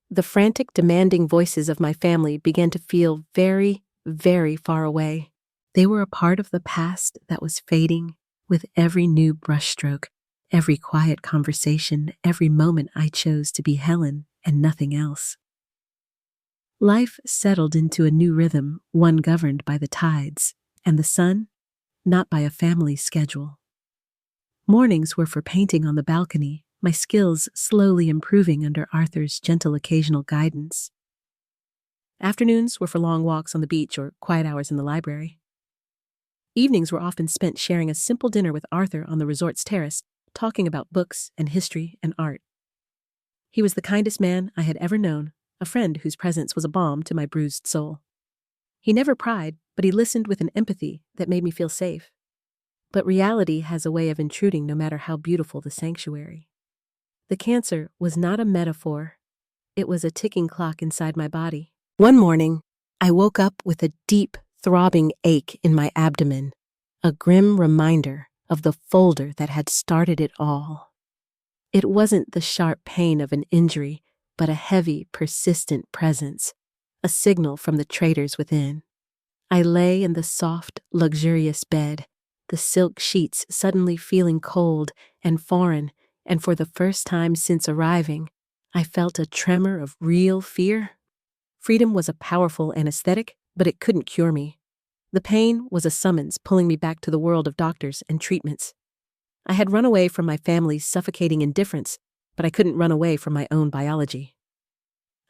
The frantic, demanding voices of my family began to feel very, very far away. They were a part of the past that was fading with every new brushstroke, every quiet conversation, every moment I chose to be Helen and nothing else. Life settled into a new rhythm, one governed by the tides, and the sun, not by a family schedule. Mornings were for painting on the balcony, my skills slowly improving under Arthur's gentle occasional guidance. Afternoons were for long walks on the beach or quiet hours in the library. Evenings were often spent sharing a simple dinner with Arthur on the resort's terrace, talking about books and history and art. He was the kindest man I had ever known, a friend whose presence was a balm to my bruised soul. He never pried, but he listened with an empathy that made me feel safe. But reality has a way of intruding no matter how beautiful the sanctuary. The cancer was not a metaphor. It was a ticking clock inside my body. One morning, I woke up with a deep, throbbing ache in my abdomen, a grim reminder of the folder that had started it all. It wasn't the sharp pain of an injury, but a heavy, persistent presence, a signal from the traitors within. I lay in the soft, luxurious bed, the silk sheets suddenly feeling cold and foreign, and for the first time since arriving, I felt a tremor of real fear. Freedom was a powerful anesthetic, but it couldn't cure me. The pain was a summons pulling me back to the world of doctors and treatments. I had run away from my family's suffocating indifference, but I couldn't run away from my own biology.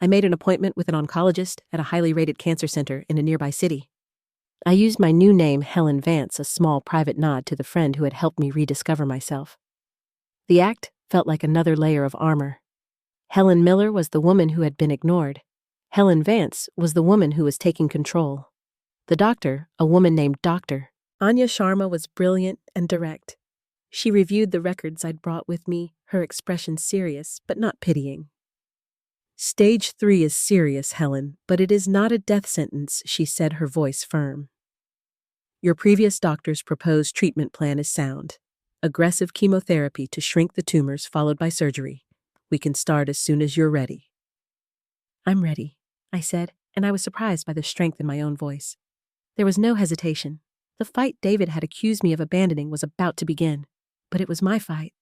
I made an appointment with an oncologist at a highly rated cancer center in a nearby city. I used my new name, Helen Vance, a small private nod to the friend who had helped me rediscover myself. The act felt like another layer of armor. Helen Miller was the woman who had been ignored. Helen Vance was the woman who was taking control. The doctor, a woman named Dr. Anya Sharma, was brilliant and direct. She reviewed the records I'd brought with me, her expression serious but not pitying. "Stage 3 is serious, Helen, but it is not a death sentence," she said, her voice firm. "Your previous doctor's proposed treatment plan is sound. Aggressive chemotherapy to shrink the tumors followed by surgery. We can start as soon as you're ready." "I'm ready," I said, and I was surprised by the strength in my own voice. There was no hesitation. The fight David had accused me of abandoning was about to begin. But it was my fight,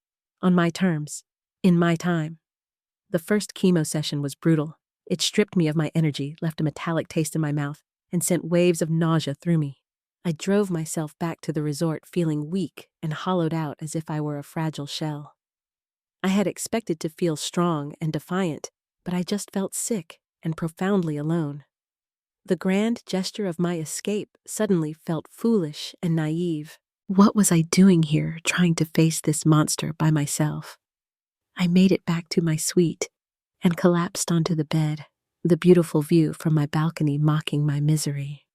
on my terms, in my time. The first chemo session was brutal. It stripped me of my energy, left a metallic taste in my mouth, and sent waves of nausea through me. I drove myself back to the resort feeling weak and hollowed out as if I were a fragile shell. I had expected to feel strong and defiant, but I just felt sick and profoundly alone. The grand gesture of my escape suddenly felt foolish and naive. What was I doing here, trying to face this monster by myself? I made it back to my suite and collapsed onto the bed, the beautiful view from my balcony mocking my misery.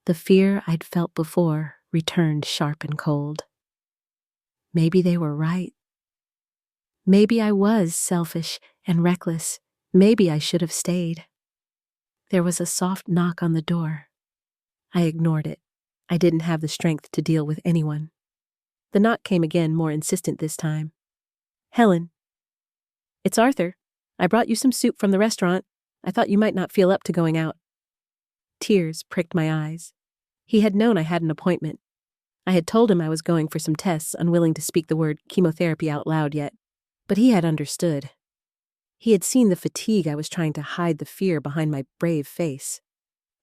The fear I'd felt before returned sharp and cold. Maybe they were right. Maybe I was selfish and reckless. Maybe I should have stayed. There was a soft knock on the door. I ignored it. I didn't have the strength to deal with anyone. The knock came again, more insistent this time. "Helen." "It's Arthur. I brought you some soup from the restaurant. I thought you might not feel up to going out." Tears pricked my eyes. He had known I had an appointment. I had told him I was going for some tests, unwilling to speak the word chemotherapy out loud yet. But he had understood. He had seen the fatigue I was trying to hide, the fear behind my brave face.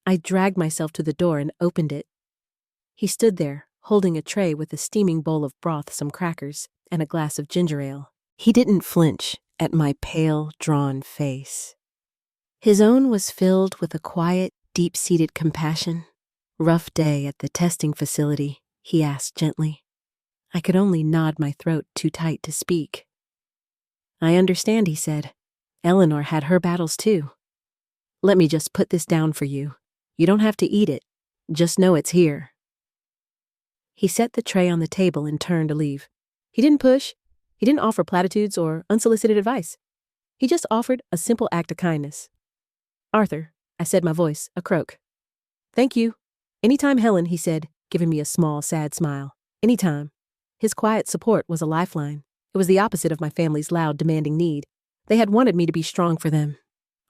I dragged myself to the door and opened it. He stood there, holding a tray with a steaming bowl of broth, some crackers, and a glass of ginger ale. He didn't flinch at my pale, drawn face. His own was filled with a quiet, deep-seated compassion. "Rough day at the testing facility," he asked gently. I could only nod, my throat too tight to speak. "I understand," he said. "Eleanor had her battles too. Let me just put this down for you. You don't have to eat it. Just know it's here." He set the tray on the table and turned to leave. He didn't push. He didn't offer platitudes or unsolicited advice. He just offered a simple act of kindness. "Arthur," I said, my voice a croak. "Thank you. Anytime, Helen," he said, giving me a small, sad smile. "Anytime." His quiet support was a lifeline. It was the opposite of my family's loud, demanding need. They had wanted me to be strong for them.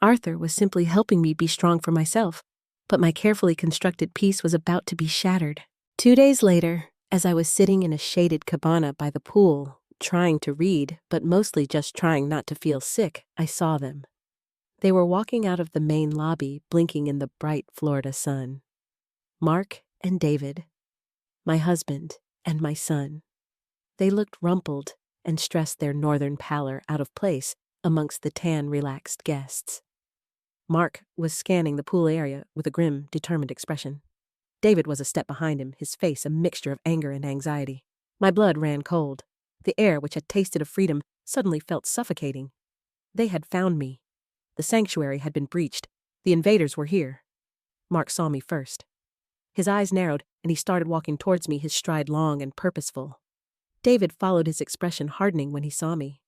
Arthur was simply helping me be strong for myself, but my carefully constructed peace was about to be shattered. 2 days later, as I was sitting in a shaded cabana by the pool, trying to read, but mostly just trying not to feel sick, I saw them. They were walking out of the main lobby, blinking in the bright Florida sun. Mark and David, my husband and my son. They looked rumpled and stressed, their northern pallor out of place amongst the tan, relaxed guests. Mark was scanning the pool area with a grim, determined expression. David was a step behind him, his face a mixture of anger and anxiety. My blood ran cold. The air, which had tasted of freedom, suddenly felt suffocating. They had found me. The sanctuary had been breached. The invaders were here. Mark saw me first. His eyes narrowed, and he started walking towards me, his stride long and purposeful. David followed, his expression hardening when he saw me.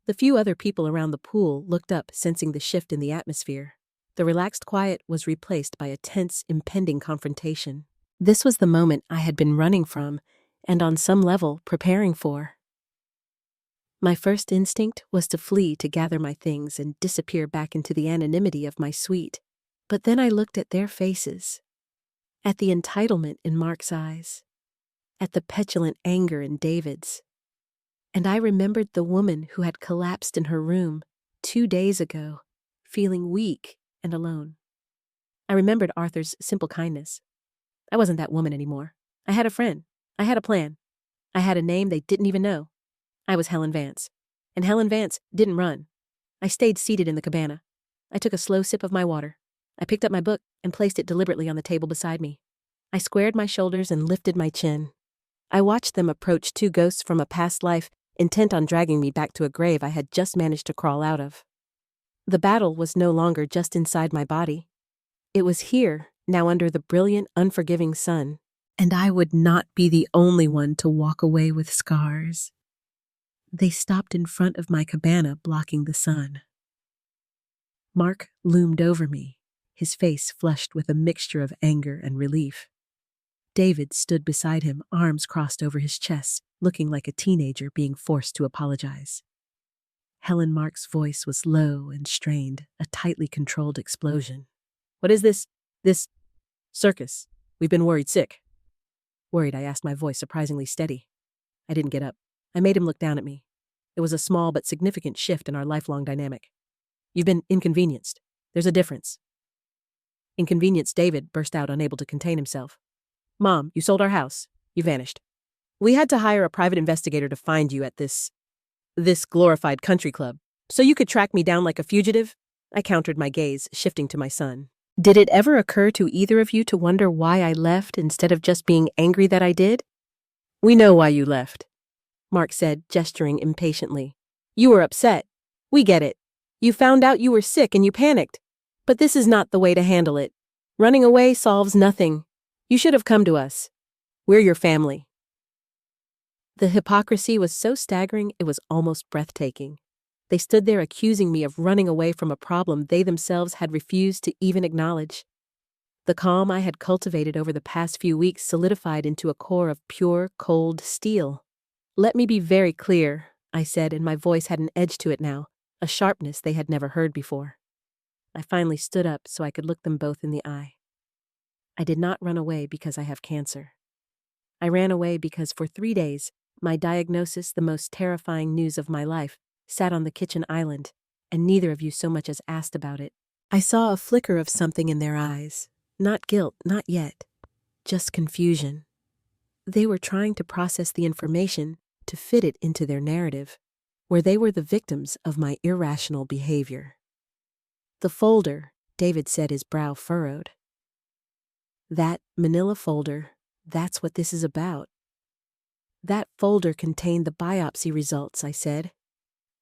The few other people around the pool looked up, sensing the shift in the atmosphere. The relaxed quiet was replaced by a tense, impending confrontation. This was the moment I had been running from, and on some level preparing for. My first instinct was to flee, to gather my things and disappear back into the anonymity of my suite. But then I looked at their faces, at the entitlement in Mark's eyes, at the petulant anger in David's. And I remembered the woman who had collapsed in her room 2 days ago, feeling weak and alone. I remembered Arthur's simple kindness. I wasn't that woman anymore. I had a friend. I had a plan. I had a name they didn't even know. I was Helen Vance. And Helen Vance didn't run. I stayed seated in the cabana. I took a slow sip of my water. I picked up my book and placed it deliberately on the table beside me. I squared my shoulders and lifted my chin. I watched them approach, 2 ghosts from a past life, intent on dragging me back to a grave I had just managed to crawl out of. The battle was no longer just inside my body. It was here, now under the brilliant, unforgiving sun, and I would not be the only one to walk away with scars. They stopped in front of my cabana, blocking the sun. Mark loomed over me, his face flushed with a mixture of anger and relief. David stood beside him, arms crossed over his chest, looking like a teenager being forced to apologize. Helen Mark's voice was low and strained, a tightly controlled explosion. "What is this circus? We've been worried sick." Worried, I asked, my voice surprisingly steady. I didn't get up. I made him look down at me. It was a small but significant shift in our lifelong dynamic. "You've been inconvenienced. There's a difference." Inconvenienced, David burst out, unable to contain himself. "Mom, you sold our house. You vanished. We had to hire a private investigator to find you at this glorified country club, so you could track me down like a fugitive." I countered, my gaze shifting to my son. "Did it ever occur to either of you to wonder why I left instead of just being angry that I did?" "We know why you left," Mark said, gesturing impatiently. "You were upset. We get it. You found out you were sick and you panicked. But this is not the way to handle it. Running away solves nothing. You should have come to us. We're your family." The hypocrisy was so staggering it was almost breathtaking. They stood there accusing me of running away from a problem they themselves had refused to even acknowledge. The calm I had cultivated over the past few weeks solidified into a core of pure, cold steel. "Let me be very clear," I said, and my voice had an edge to it now, a sharpness they had never heard before. I finally stood up so I could look them both in the eye. I did not run away because I have cancer. I ran away because for 3 days, my diagnosis, the most terrifying news of my life, sat on the kitchen island, and neither of you so much as asked about it. I saw a flicker of something in their eyes. Not guilt, not yet. Just confusion. They were trying to process the information to fit it into their narrative, where they were the victims of my irrational behavior. "The folder," David said, his brow furrowed. "That manila folder, that's what this is about." "That folder contained the biopsy results," I said,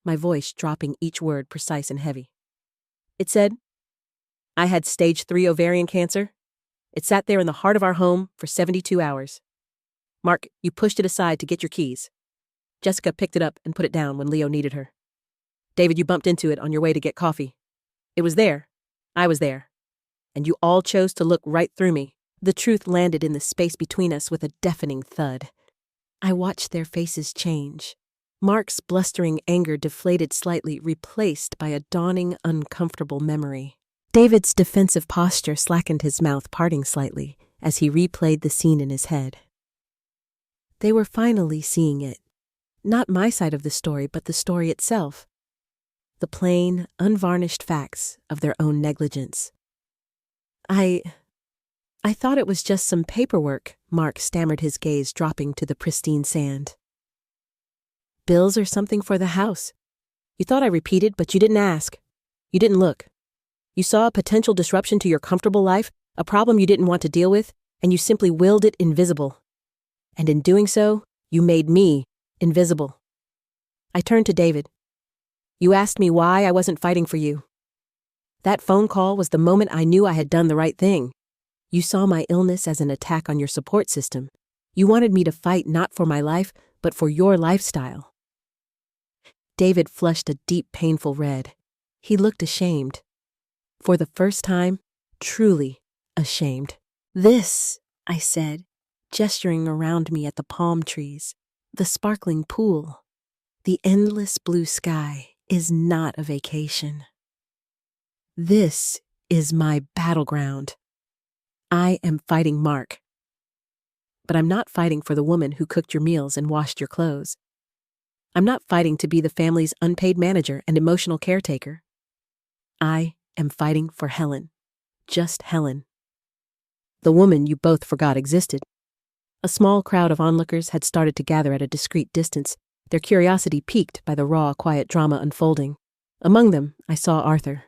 my voice dropping each word precise and heavy. "It said I had stage 3 ovarian cancer. It sat there in the heart of our home for 72 hours. Mark, you pushed it aside to get your keys. Jessica picked it up and put it down when Leo needed her. David, you bumped into it on your way to get coffee. It was there. I was there. And you all chose to look right through me." The truth landed in the space between us with a deafening thud. I watched their faces change. Mark's blustering anger deflated slightly, replaced by a dawning, uncomfortable memory. David's defensive posture slackened, his mouth parting slightly as he replayed the scene in his head. They were finally seeing it. Not my side of the story, but the story itself. The plain, unvarnished facts of their own negligence. I thought it was just some paperwork, Mark stammered, his gaze dropping to the pristine sand. Bills or something for the house. You thought I repeated, but you didn't ask. You didn't look. You saw a potential disruption to your comfortable life, a problem you didn't want to deal with, and you simply willed it invisible. And in doing so, you made me invisible. I turned to David. You asked me why I wasn't fighting for you. That phone call was the moment I knew I had done the right thing. You saw my illness as an attack on your support system. You wanted me to fight not for my life, but for your lifestyle. David flushed a deep, painful red. He looked ashamed. For the first time, truly ashamed. This, I said, gesturing around me at the palm trees, the sparkling pool, the endless blue sky, is not a vacation. This is my battleground. I am fighting Mark. But I'm not fighting for the woman who cooked your meals and washed your clothes. I'm not fighting to be the family's unpaid manager and emotional caretaker. I am fighting for Helen. Just Helen. The woman you both forgot existed. A small crowd of onlookers had started to gather at a discreet distance, their curiosity piqued by the raw, quiet drama unfolding. Among them, I saw Arthur.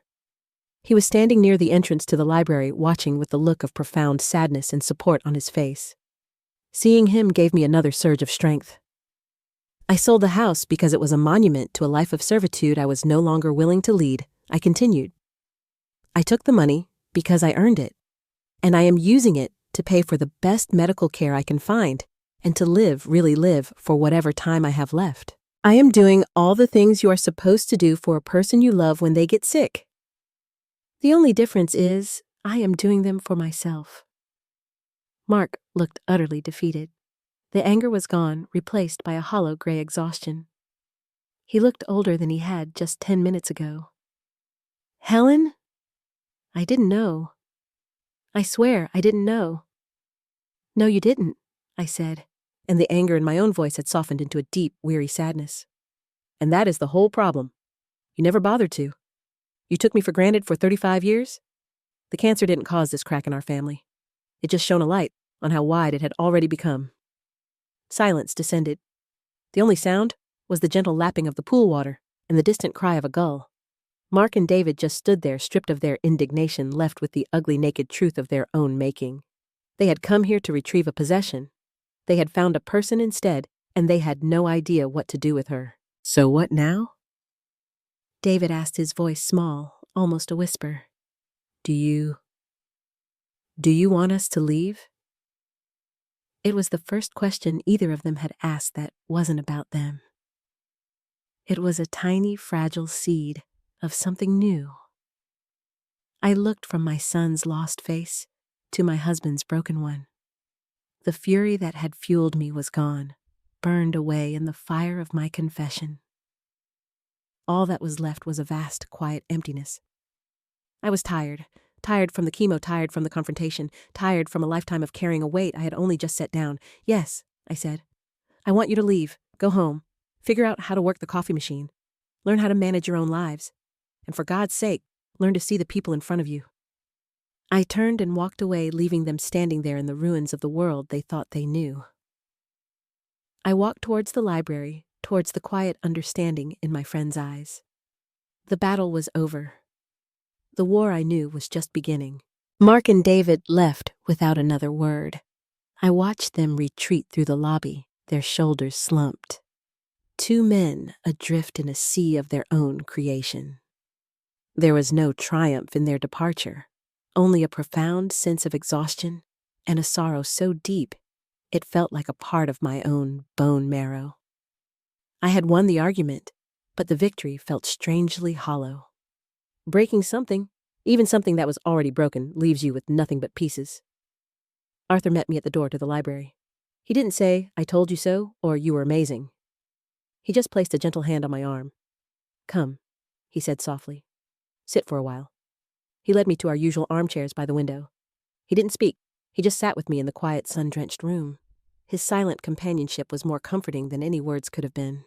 He was standing near the entrance to the library, watching with the look of profound sadness and support on his face. Seeing him gave me another surge of strength. I sold the house because it was a monument to a life of servitude I was no longer willing to lead, I continued. I took the money because I earned it, and I am using it to pay for the best medical care I can find and to live, really live, for whatever time I have left. I am doing all the things you are supposed to do for a person you love when they get sick. The only difference is I am doing them for myself. Mark looked utterly defeated. The anger was gone, replaced by a hollow gray exhaustion. He looked older than he had just 10 minutes ago. Helen? I didn't know. I swear I didn't know. No, you didn't, I said, and the anger in my own voice had softened into a deep, weary sadness. And that is the whole problem. You never bothered to. You took me for granted for 35 years? The cancer didn't cause this crack in our family. It just shone a light on how wide it had already become. Silence descended. The only sound was the gentle lapping of the pool water and the distant cry of a gull. Mark and David just stood there, stripped of their indignation, left with the ugly, naked truth of their own making. They had come here to retrieve a possession. They had found a person instead, and they had no idea what to do with her. So what now? David asked, his voice small, almost a whisper. Do you want us to leave? It was the first question either of them had asked that wasn't about them. It was a tiny, fragile seed of something new. I looked from my son's lost face to my husband's broken one. The fury that had fueled me was gone, burned away in the fire of my confession. All that was left was a vast, quiet emptiness. I was tired from the chemo, tired from the confrontation, tired from a lifetime of carrying a weight I had only just set down. Yes, I said. I want you to leave, go home, figure out how to work the coffee machine, learn how to manage your own lives, and for God's sake, learn to see the people in front of you. I turned and walked away, leaving them standing there in the ruins of the world they thought they knew. I walked towards the library, towards the quiet understanding in my friend's eyes. The battle was over. The war I knew was just beginning. Mark and David left without another word. I watched them retreat through the lobby, their shoulders slumped. Two men adrift in a sea of their own creation. There was no triumph in their departure, only a profound sense of exhaustion and a sorrow so deep it felt like a part of my own bone marrow. I had won the argument, but the victory felt strangely hollow. Breaking something, even something that was already broken, leaves you with nothing but pieces. Arthur met me at the door to the library. He didn't say, "I told you so," or "You were amazing." He just placed a gentle hand on my arm. "Come," he said softly. "Sit for a while." He led me to our usual armchairs by the window. He didn't speak. He just sat with me in the quiet, sun-drenched room. His silent companionship was more comforting than any words could have been.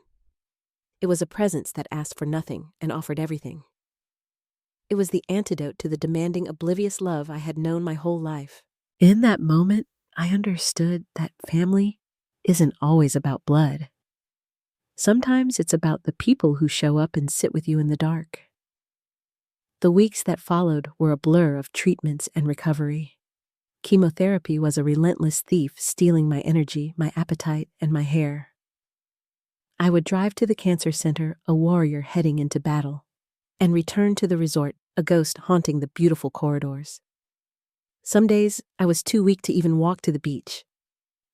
It was a presence that asked for nothing and offered everything. It was the antidote to the demanding, oblivious love I had known my whole life. In that moment, I understood that family isn't always about blood. Sometimes it's about the people who show up and sit with you in the dark. The weeks that followed were a blur of treatments and recovery. Chemotherapy was a relentless thief, stealing my energy, my appetite, and my hair. I would drive to the cancer center, a warrior heading into battle, and return to the resort, a ghost haunting the beautiful corridors. Some days, I was too weak to even walk to the beach.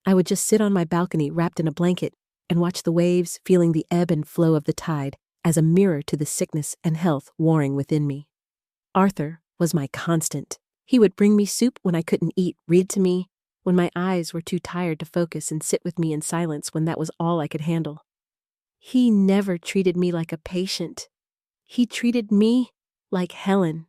I would just sit on my balcony wrapped in a blanket and watch the waves, feeling the ebb and flow of the tide as a mirror to the sickness and health warring within me. Arthur was my constant. He would bring me soup when I couldn't eat, read to me when my eyes were too tired to focus, and sit with me in silence when that was all I could handle. He never treated me like a patient. He treated me like Helen.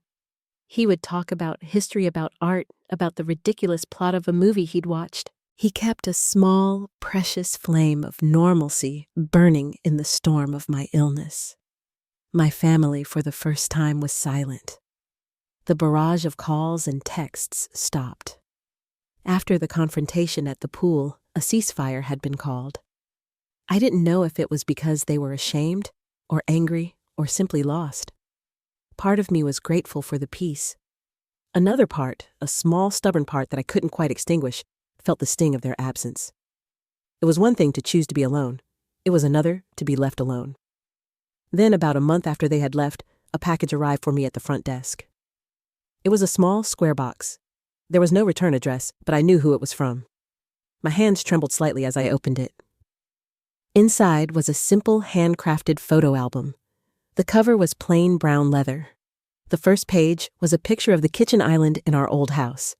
He would talk about history, about art, about the ridiculous plot of a movie he'd watched. He kept a small, precious flame of normalcy burning in the storm of my illness. My family, for the first time, was silent. The barrage of calls and texts stopped. After the confrontation at the pool, a ceasefire had been called. I didn't know if it was because they were ashamed, or angry, or simply lost. Part of me was grateful for the peace. Another part, a small, stubborn part that I couldn't quite extinguish, felt the sting of their absence. It was one thing to choose to be alone. It was another to be left alone. Then, about a month after they had left, a package arrived for me at the front desk. It was a small, square box. There was no return address, but I knew who it was from. My hands trembled slightly as I opened it. Inside was a simple, handcrafted photo album. The cover was plain brown leather. The first page was a picture of the kitchen island in our old house.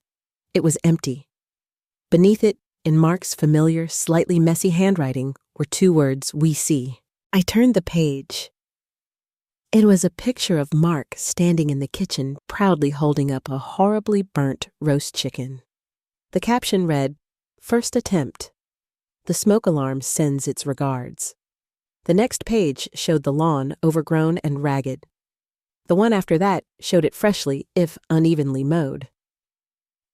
It was empty. Beneath it, in Mark's familiar, slightly messy handwriting, were 2 words, "We see." I turned the page. It was a picture of Mark standing in the kitchen, proudly holding up a horribly burnt roast chicken. The caption read, "First attempt. The smoke alarm sends its regards." The next page showed the lawn, overgrown and ragged. The one after that showed it freshly, if unevenly mowed.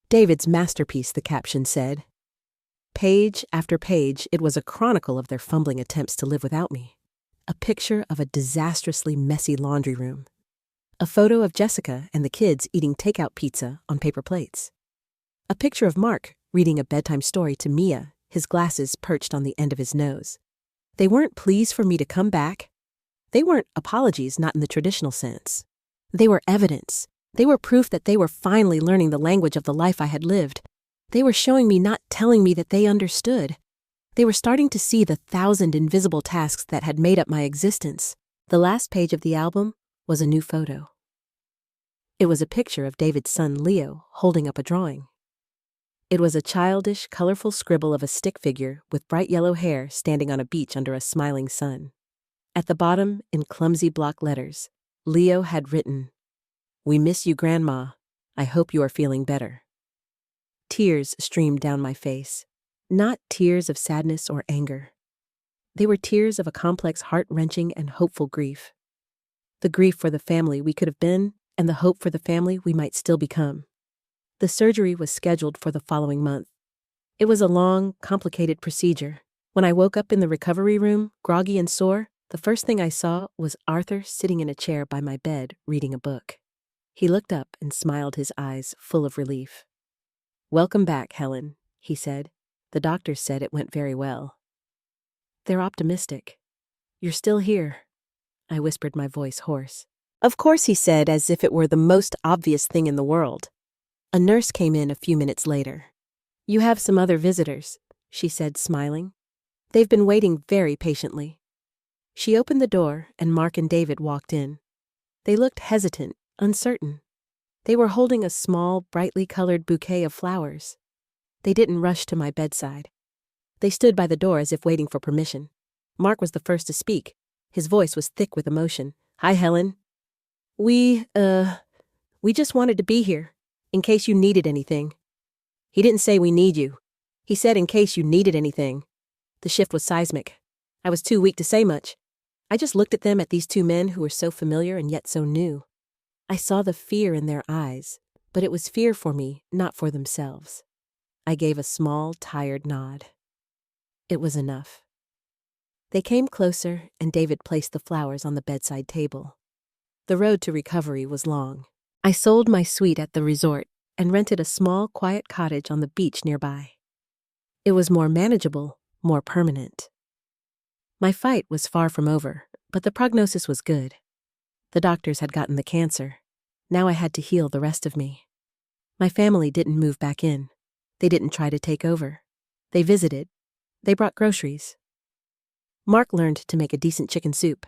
"David's masterpiece," the caption said. Page after page, it was a chronicle of their fumbling attempts to live without me. A picture of a disastrously messy laundry room. A photo of Jessica and the kids eating takeout pizza on paper plates. A picture of Mark reading a bedtime story to Mia, his glasses perched on the end of his nose. They weren't pleas for me to come back. They weren't apologies, not in the traditional sense. They were evidence. They were proof that they were finally learning the language of the life I had lived. They were showing me, not telling me, that they understood. They were starting to see the 1,000 invisible tasks that had made up my existence. The last page of the album was a new photo. It was a picture of David's son, Leo, holding up a drawing. It was a childish, colorful scribble of a stick figure with bright yellow hair standing on a beach under a smiling sun. At the bottom, in clumsy block letters, Leo had written, "We miss you, Grandma. I hope you are feeling better." Tears streamed down my face. Not tears of sadness or anger. They were tears of a complex, heart-wrenching, and hopeful grief. The grief for the family we could have been, and the hope for the family we might still become. The surgery was scheduled for the following month. It was a long, complicated procedure. When I woke up in the recovery room, groggy and sore, the first thing I saw was Arthur sitting in a chair by my bed, reading a book. He looked up and smiled, his eyes full of relief. "Welcome back, Helen," he said. "The doctors said it went very well." "They're optimistic. You're still here," I whispered, my voice hoarse. "Of course," he said, as if it were the most obvious thing in the world. A nurse came in a few minutes later. "You have some other visitors," she said, smiling. "They've been waiting very patiently." She opened the door, and Mark and David walked in. They looked hesitant, uncertain. They were holding a small, brightly colored bouquet of flowers. They didn't rush to my bedside. They stood by the door as if waiting for permission. Mark was the first to speak. His voice was thick with emotion. "Hi, Helen. We just wanted to be here, in case you needed anything." He didn't say we need you. He said in case you needed anything. The shift was seismic. I was too weak to say much. I just looked at them, at these two men who were so familiar and yet so new. I saw the fear in their eyes, but it was fear for me, not for themselves. I gave a small, tired nod. It was enough. They came closer, and David placed the flowers on the bedside table. The road to recovery was long. I sold my suite at the resort and rented a small, quiet cottage on the beach nearby. It was more manageable, more permanent. My fight was far from over, but the prognosis was good. The doctors had gotten the cancer. Now I had to heal the rest of me. My family didn't move back in. They didn't try to take over. They visited. They brought groceries. Mark learned to make a decent chicken soup.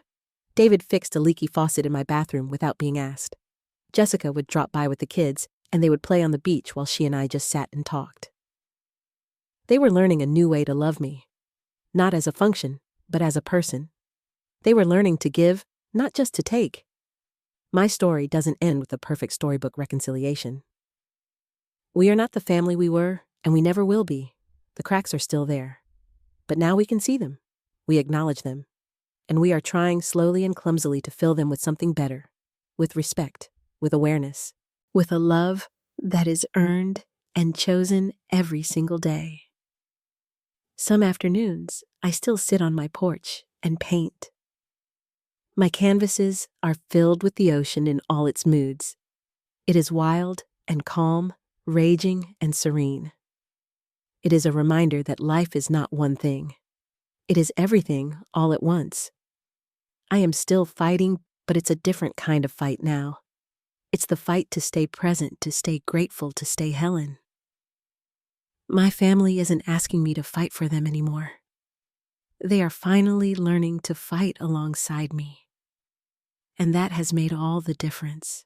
David fixed a leaky faucet in my bathroom without being asked. Jessica would drop by with the kids, and they would play on the beach while she and I just sat and talked. They were learning a new way to love me. Not as a function, but as a person. They were learning to give, not just to take. My story doesn't end with a perfect storybook reconciliation. We are not the family we were, and we never will be. The cracks are still there. But now we can see them. We acknowledge them. And we are trying slowly and clumsily to fill them with something better. With respect, with awareness, with a love that is earned and chosen every single day. Some afternoons, I still sit on my porch and paint. My canvases are filled with the ocean in all its moods. It is wild and calm, raging and serene. It is a reminder that life is not one thing. It is everything all at once. I am still fighting, but it's a different kind of fight now. It's the fight to stay present, to stay grateful, to stay Helen. My family isn't asking me to fight for them anymore. They are finally learning to fight alongside me. And that has made all the difference.